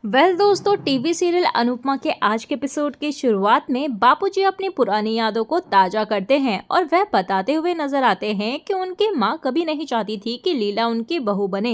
दोस्तों, TV serial Anupama के आज के एपिसोड की शुरुआत में बापूजी अपनी पुरानी यादों को ताजा करते हैं और वह बताते हुए नजर आते हैं कि उनकी माँ कभी नहीं चाहती थी कि लीला उनकी बहू बने,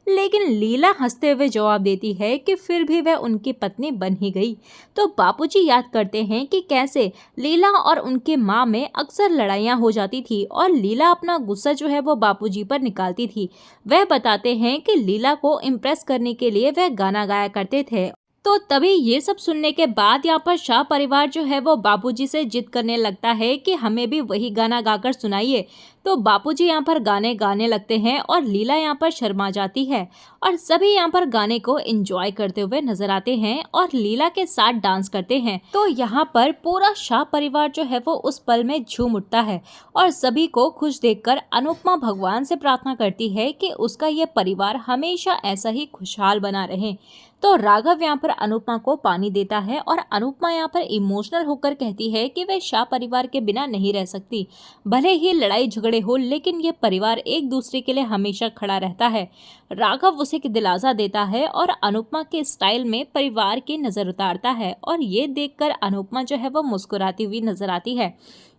लेकिन लीला हंसते हुए जवाब देती है कि फिर भी वह उनकी पत्नी बन ही गई। तो बापूजी याद करते हैं कि कैसे लीला और उनके माँ में अक्सर लड़ाइयाँ हो जाती थी और लीला अपना गुस्सा जो है वो बापूजी पर निकालती थी। वह बताते हैं कि लीला को इम्प्रेस करने के लिए वह गाना गाया करते थे। तो तभी ये सब सुनने के बाद यहाँ पर शाह परिवार जो है वो बापूजी से जिद करने लगता है कि हमें भी वही गाना गाकर सुनाइए। तो बापूजी यहाँ पर गाने गाने लगते हैं और लीला यहाँ पर शर्मा जाती है और सभी यहाँ पर गाने को एंजॉय करते हुए नजर आते हैं और लीला के साथ डांस करते हैं। तो यहाँ पर पूरा शाह परिवार जो है वो उस पल में झूम उठता है और सभी को खुश देखकर अनुपमा भगवान से प्रार्थना करती है कि उसका ये परिवार हमेशा ऐसा ही खुशहाल बना रहे। तो राघव यहाँ पर अनुपमा को पानी देता है और अनुपमा यहाँ पर इमोशनल होकर कहती है कि वह शाह परिवार के बिना नहीं रह सकती। भले ही लड़ाई झगड़े हो, लेकिन ये परिवार एक दूसरे के लिए हमेशा खड़ा रहता है। राघव उसे दिलासा देता है और अनुपमा के स्टाइल में परिवार की नजर उतारता है और ये देखकर अनुपमा जो है वो मुस्कुराती हुई नजर आती है।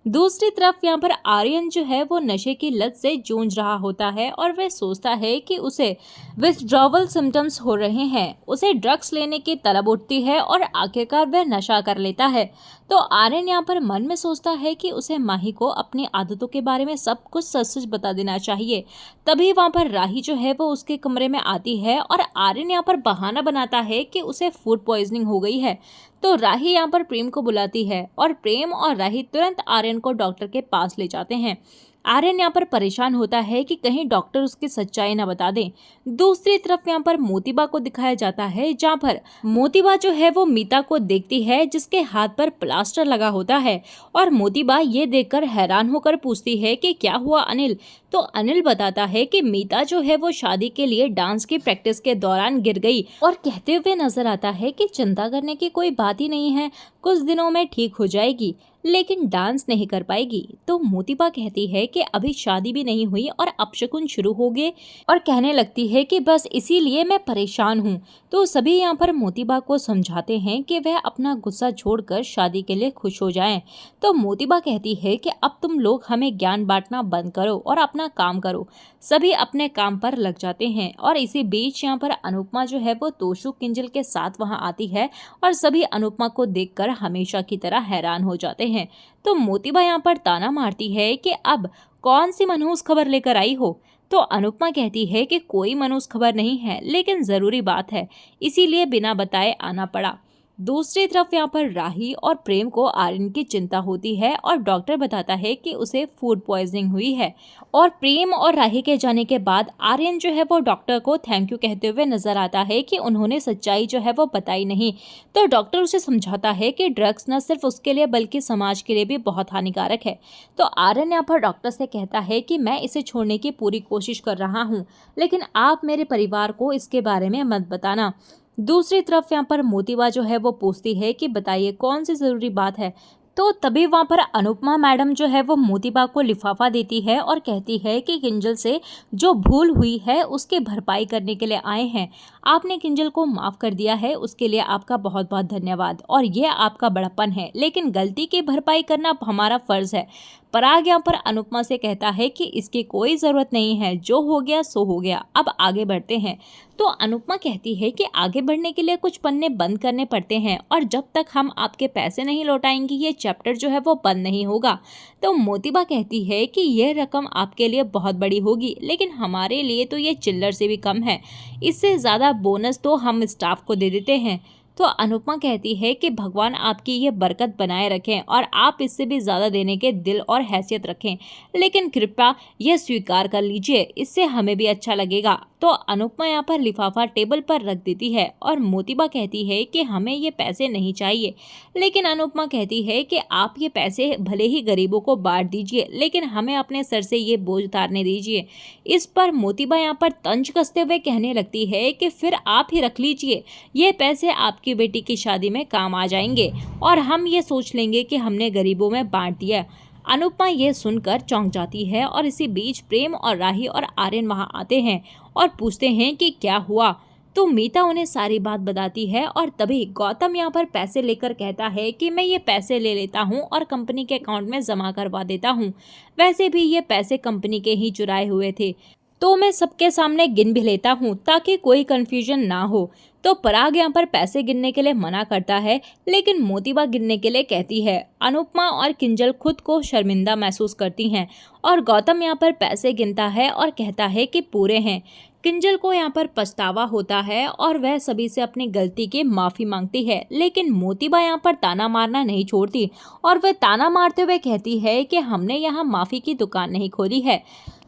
दूसरी तरफ यहाँ पर आर्यन जो है वो नशे की लत से जूझ रहा होता है और वह सोचता है कि उसे विथड्रॉवल सिम्टम्स हो रहे हैं। उसे ड्रग्स लेने की तलब उठती है और आखिरकार वह नशा कर लेता है। तो आर्यन यहाँ पर मन में सोचता है कि उसे माही को अपनी आदतों के बारे में सब कुछ सच सच बता देना चाहिए। तभी वहाँ पर राही जो है वो उसके कमरे में आती है और आर्यन यहाँ पर बहाना बनाता है कि उसे फूड पॉइजनिंग हो गई है। तो राही यहाँ पर प्रेम को बुलाती है और प्रेम और राही तुरंत आर्यन को डॉक्टर के पास ले जाते हैं। आर्यन यहाँ पर परेशान होता है कि कहीं डॉक्टर उसकी सच्चाई न बता दें। दूसरी तरफ यहाँ पर मोतीबा को दिखाया जाता है, जहाँ पर मोतीबा जो है वो मीता को देखती है जिसके हाथ पर प्लास्टर लगा होता है और मोतीबा ये देखकर हैरान होकर पूछती है कि क्या हुआ अनिल। तो अनिल बताता है कि मीता जो है वो शादी के लिए डांस की प्रैक्टिस के दौरान गिर गई और कहते हुए नजर आता है कि चिंता करने की कोई बात ही नहीं है, कुछ दिनों में ठीक हो जाएगी, लेकिन डांस नहीं कर पाएगी। तो मोतीबा कहती है कि अभी शादी भी नहीं हुई और अपशकुन शुरू हो गए और कहने लगती है कि बस इसीलिए मैं परेशान हूँ। तो सभी यहाँ पर मोतीबा को समझाते हैं कि वह अपना गुस्सा छोड़कर शादी के लिए खुश हो जाएं। तो मोतीबा कहती है कि अब तुम लोग हमें ज्ञान बांटना बंद करो और अपना काम करो। सभी अपने काम पर लग जाते हैं और इसी बीच यहाँ पर अनुपमा जो है वो तोशु किंजल के साथ वहाँ आती है और सभी अनुपमा को देखकर हमेशा की तरह हैरान हो जाते हैं। तो मोतीबा यहाँ पर ताना मारती है कि अब कौन सी मनहूस खबर लेकर आई हो। तो अनुपमा कहती है कि कोई मनहूस खबर नहीं है, लेकिन ज़रूरी बात है, इसीलिए बिना बताए आना पड़ा। दूसरी तरफ यहाँ पर राही और प्रेम को आर्यन की चिंता होती है और डॉक्टर बताता है कि उसे फूड पॉइजनिंग हुई है और प्रेम और राही के जाने के बाद आर्यन जो है वो डॉक्टर को थैंक यू कहते हुए नजर आता है कि उन्होंने सच्चाई जो है वो बताई नहीं। तो डॉक्टर उसे समझाता है कि ड्रग्स न सिर्फ उसके लिए बल्कि समाज के लिए भी बहुत हानिकारक है। तो आर्यन यहाँ पर डॉक्टर से कहता है कि मैं इसे छोड़ने की पूरी कोशिश कर रहा हूँ, लेकिन आप मेरे परिवार को इसके बारे में मत बताना। दूसरी तरफ यहाँ पर मोतीबा जो है वो पूछती है कि बताइए कौन सी ज़रूरी बात है। तो तभी वहाँ पर अनुपमा मैडम जो है वो मोतीबा को लिफाफा देती है और कहती है कि किंजल से जो भूल हुई है उसकी भरपाई करने के लिए आए हैं। आपने किंजल को माफ़ कर दिया है, उसके लिए आपका बहुत बहुत धन्यवाद और यह आपका बड़प्पन है, लेकिन गलती की भरपाई करना हमारा फ़र्ज़ है। पराग यहाँ पर अनुपमा से कहता है कि इसकी कोई ज़रूरत नहीं है, जो हो गया सो हो गया, अब आगे बढ़ते हैं। तो अनुपमा कहती है कि आगे बढ़ने के लिए कुछ पन्ने बंद करने पड़ते हैं और जब तक हम आपके पैसे नहीं लौटाएंगे ये चैप्टर जो है वो बंद नहीं होगा। तो मोतीबा कहती है कि यह रकम आपके लिए बहुत बड़ी होगी, लेकिन हमारे लिए तो ये चिल्लर से भी कम है, इससे ज़्यादा बोनस तो हम स्टाफ को दे देते हैं। तो अनुपमा कहती है कि भगवान आपकी ये बरकत बनाए रखें और आप इससे भी ज़्यादा देने के दिल और हैसियत रखें, लेकिन कृपया यह स्वीकार कर लीजिए, इससे हमें भी अच्छा लगेगा। तो अनुपमा यहाँ पर लिफाफा टेबल पर रख देती है और मोतीबा कहती है कि हमें ये पैसे नहीं चाहिए, लेकिन अनुपमा कहती है कि आप ये पैसे भले ही गरीबों को बांट दीजिए, लेकिन हमें अपने सर से ये बोझ उतारने दीजिए। इस पर मोतीबा यहाँ पर तंज कसते हुए कहने लगती है कि फिर आप ही रख लीजिए, ये पैसे आपकी बेटी की शादी में काम आ जाएंगे और हम ये सोच लेंगे कि हमने गरीबों में बांट दिया। अनुपमा ये सुनकर चौंक जाती है और इसी बीच प्रेम और राही और आर्यन वहां आते हैं और पूछते हैं कि क्या हुआ। तो मीता उन्हें सारी बात बताती है और तभी गौतम यहाँ पर पैसे लेकर कहता है कि मैं ये पैसे ले लेता हूँ और कंपनी के अकाउंट में जमा करवा देता हूँ। वैसे भी ये पैसे कंपनी के ही चुराए हुए थे, तो मैं सबके सामने गिन भी लेता हूँ ताकि कोई कंफ्यूजन ना हो। तो पराग यहाँ पर पैसे गिनने के लिए मना करता है, लेकिन मोतीबा गिनने के लिए कहती है। अनुपमा और किंजल खुद को शर्मिंदा महसूस करती हैं और गौतम यहाँ पर पैसे गिनता है और कहता है कि पूरे हैं। किंजल को यहाँ पर पछतावा होता है और वह सभी से अपनी गलती की माफ़ी मांगती है, लेकिन मोतीबा यहाँ पर ताना मारना नहीं छोड़ती और वह ताना मारते हुए कहती है कि हमने यहाँ माफ़ी की दुकान नहीं खोली है।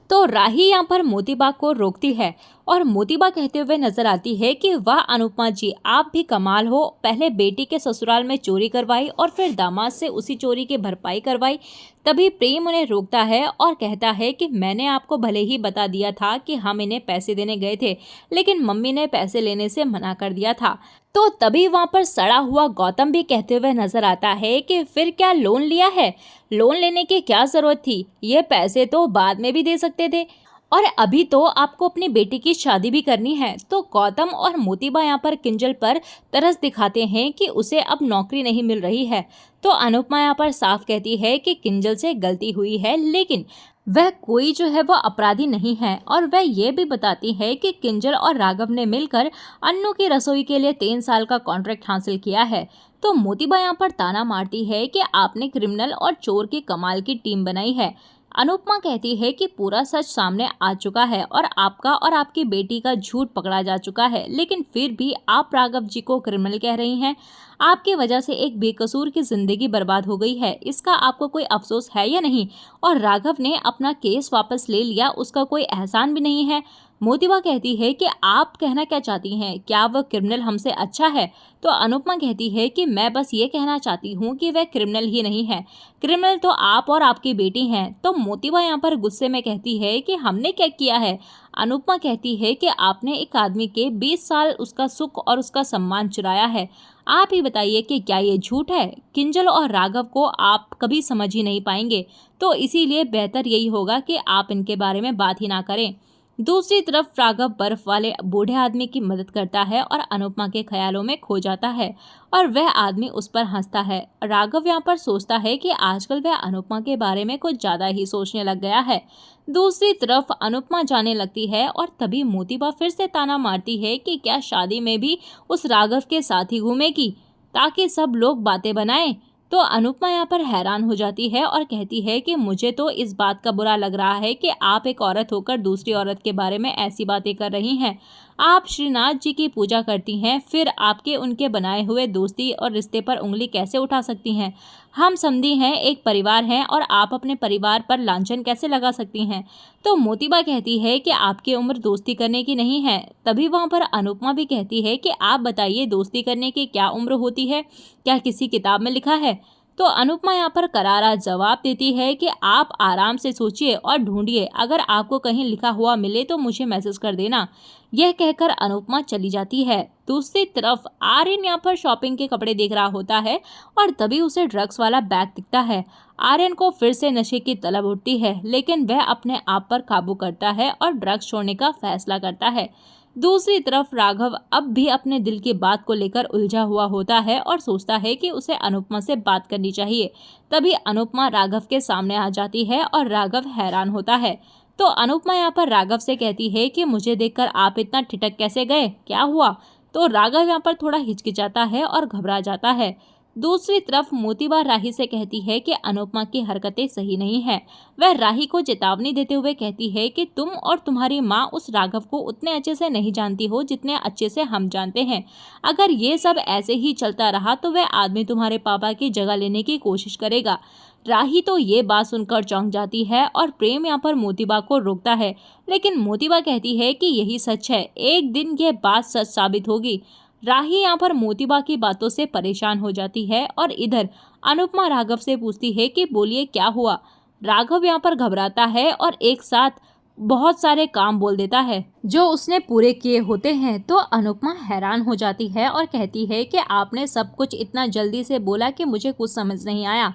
तो राही यहाँ पर मोतीबा को रोकती है और मोतीबा कहते हुए नजर आती है कि वाह अनुपमा जी, आप भी कमाल हो, पहले बेटी के ससुराल में चोरी करवाई और फिर दामाद से उसी चोरी की भरपाई करवाई। तभी प्रेम उन्हें रोकता है और कहता है कि मैंने आपको भले ही बता दिया था कि हम इन्हें पैसे देने गए थे, लेकिन मम्मी ने पैसे लेने से मना कर दिया था। तो तभी वहाँ पर सड़ा हुआ गौतम भी कहते हुए नजर आता है कि फिर क्या लोन लिया है, लोन लेने की क्या जरूरत थी, ये पैसे तो बाद में भी दे सकते थे और अभी तो आपको अपनी बेटी की शादी भी करनी है। तो गौतम और मोतीबा यहाँ पर किंजल पर तरस दिखाते हैं कि उसे अब नौकरी नहीं मिल रही है। तो अनुपमा यहाँ पर साफ कहती है कि किंजल से गलती हुई है, लेकिन वह कोई जो है वो अपराधी नहीं है और वह ये भी बताती है कि किंजल और राघव ने मिलकर अन्नू की रसोई के लिए 3 साल का कॉन्ट्रैक्ट हासिल किया है। तो मोतीबा यहाँ पर ताना मारती है कि आपने क्रिमिनल और चोर की कमाल की टीम बनाई है। अनुपमा कहती है कि पूरा सच सामने आ चुका है और आपका और आपकी बेटी का झूठ पकड़ा जा चुका है, लेकिन फिर भी आप राघव जी को क्रिमिनल कह रही हैं। आपकी वजह से एक बेकसूर की जिंदगी बर्बाद हो गई है, इसका आपको कोई अफसोस है या नहीं? और राघव ने अपना केस वापस ले लिया, उसका कोई एहसान भी नहीं है। मोतीबा कहती है कि आप कहना क्या चाहती हैं, क्या वह क्रिमिनल हमसे अच्छा है? तो अनुपमा कहती है कि मैं बस ये कहना चाहती हूँ कि वह क्रिमिनल ही नहीं है, क्रिमिनल तो आप और आपकी बेटी हैं। तो मोतीबा यहाँ पर गुस्से में कहती है कि हमने क्या किया है? अनुपमा कहती है कि आपने एक आदमी के 20 साल उसका सुख और उसका सम्मान चुराया है। आप ही बताइए कि क्या ये झूठ है? किंजल और राघव को आप कभी समझ ही नहीं पाएंगे, तो इसीलिए बेहतर यही होगा कि आप इनके बारे में बात ही ना करें। दूसरी तरफ राघव बर्फ वाले बूढ़े आदमी की मदद करता है और अनुपमा के ख्यालों में खो जाता है और वह आदमी उस पर हंसता है। राघव यहाँ पर सोचता है कि आजकल वह अनुपमा के बारे में कुछ ज़्यादा ही सोचने लग गया है। दूसरी तरफ अनुपमा जाने लगती है और तभी मोतीबा फिर से ताना मारती है कि क्या शादी में भी उस राघव के साथ ही घूमेगी ताकि सब लोग बातें बनाएं। तो अनुपमा यहाँ पर हैरान हो जाती है और कहती है कि मुझे तो इस बात का बुरा लग रहा है कि आप एक औरत होकर दूसरी औरत के बारे में ऐसी बातें कर रही हैं। आप श्रीनाथ जी की पूजा करती हैं, फिर आपके उनके बनाए हुए दोस्ती और रिश्ते पर उंगली कैसे उठा सकती हैं? हम समधी हैं, एक परिवार हैं और आप अपने परिवार पर लांछन कैसे लगा सकती हैं? तो मोतीबा कहती है कि आपकी उम्र दोस्ती करने की नहीं है। तभी वहाँ पर अनुपमा भी कहती है कि आप बताइए दोस्ती करने की क्या उम्र होती है, क्या किसी किताब में लिखा है? तो अनुपमा यहाँ पर करारा जवाब देती है कि आप आराम से सोचिए और ढूंढिए, अगर आपको कहीं लिखा हुआ मिले तो मुझे मैसेज कर देना। यह कहकर अनुपमा चली जाती है। दूसरी तरफ आर्यन यहाँ पर शॉपिंग के कपड़े देख रहा होता है और तभी उसे ड्रग्स वाला बैग दिखता है। आर्यन को फिर से नशे की तलब उठती है, लेकिन वह अपने आप पर काबू करता है और ड्रग्स छोड़ने का फैसला करता है। दूसरी तरफ राघव अब भी अपने दिल की बात को लेकर उलझा हुआ होता है और सोचता है कि उसे अनुपमा से बात करनी चाहिए। तभी अनुपमा राघव के सामने आ जाती है और राघव हैरान होता है। तो अनुपमा यहाँ पर राघव से कहती है कि मुझे देखकर आप इतना ठिठक कैसे गए, क्या हुआ? तो राघव यहाँ पर थोड़ा हिचकिचाता है और घबरा जाता है। दूसरी तरफ मोतीबा राही से कहती है कि अनुपमा की हरकतें सही नहीं है। वह राही को चेतावनी देते हुए कहती है कि तुम और तुम्हारी माँ उस राघव को उतने अच्छे से नहीं जानती हो जितने अच्छे से हम जानते हैं। अगर ये सब ऐसे ही चलता रहा तो वह आदमी तुम्हारे पापा की जगह लेने की कोशिश करेगा। राही तो ये बात सुनकर चौंक जाती है और प्रेम यहाँ पर मोतीबा को रोकता है, लेकिन मोतीबा कहती है कि यही सच है, एक दिन ये बात सच साबित होगी। राही यहाँ पर मोतीबा की बातों से परेशान हो जाती है और इधर अनुपमा राघव से पूछती है कि बोलिए क्या हुआ। राघव यहाँ पर घबराता है और एक साथ बहुत सारे काम बोल देता है जो उसने पूरे किए होते हैं। तो अनुपमा हैरान हो जाती है और कहती है कि आपने सब कुछ इतना जल्दी से बोला कि मुझे कुछ समझ नहीं आया।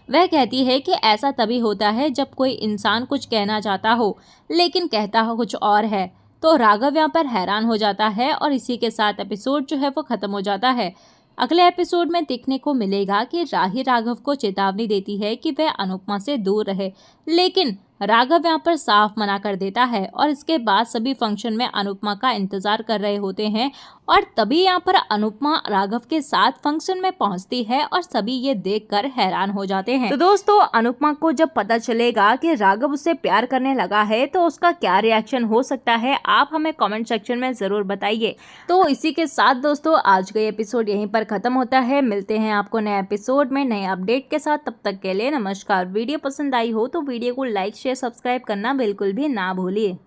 वह कहती है कि ऐसा तभी होता है जब कोई इंसान कुछ कहना चाहता हो लेकिन कहता हो कुछ और है। तो राघव यहाँ पर हैरान हो जाता है और इसी के साथ एपिसोड जो है वो खत्म हो जाता है। अगले एपिसोड में देखने को मिलेगा कि राही राघव को चेतावनी देती है कि वह अनुपमा से दूर रहे, लेकिन राघव यहाँ पर साफ मना कर देता है और इसके बाद सभी फंक्शन में अनुपमा का इंतजार कर रहे होते हैं और तभी यहाँ पर अनुपमा राघव के साथ फंक्शन में पहुंचती है और सभी ये देखकर हैरान हो जाते हैं। तो दोस्तों, अनुपमा को जब पता चलेगा कि राघव उससे प्यार करने लगा है तो उसका क्या रिएक्शन हो सकता है, आप हमें कमेंट सेक्शन में जरूर बताइए। तो इसी के साथ दोस्तों, आज का एपिसोड यहीं पर खत्म होता है। मिलते हैं आपको नए एपिसोड में नए अपडेट के साथ, तब तक के लिए नमस्कार। वीडियो पसंद आई हो तो वीडियो को लाइक शेयर सब्सक्राइब करना बिल्कुल भी ना भूलिए।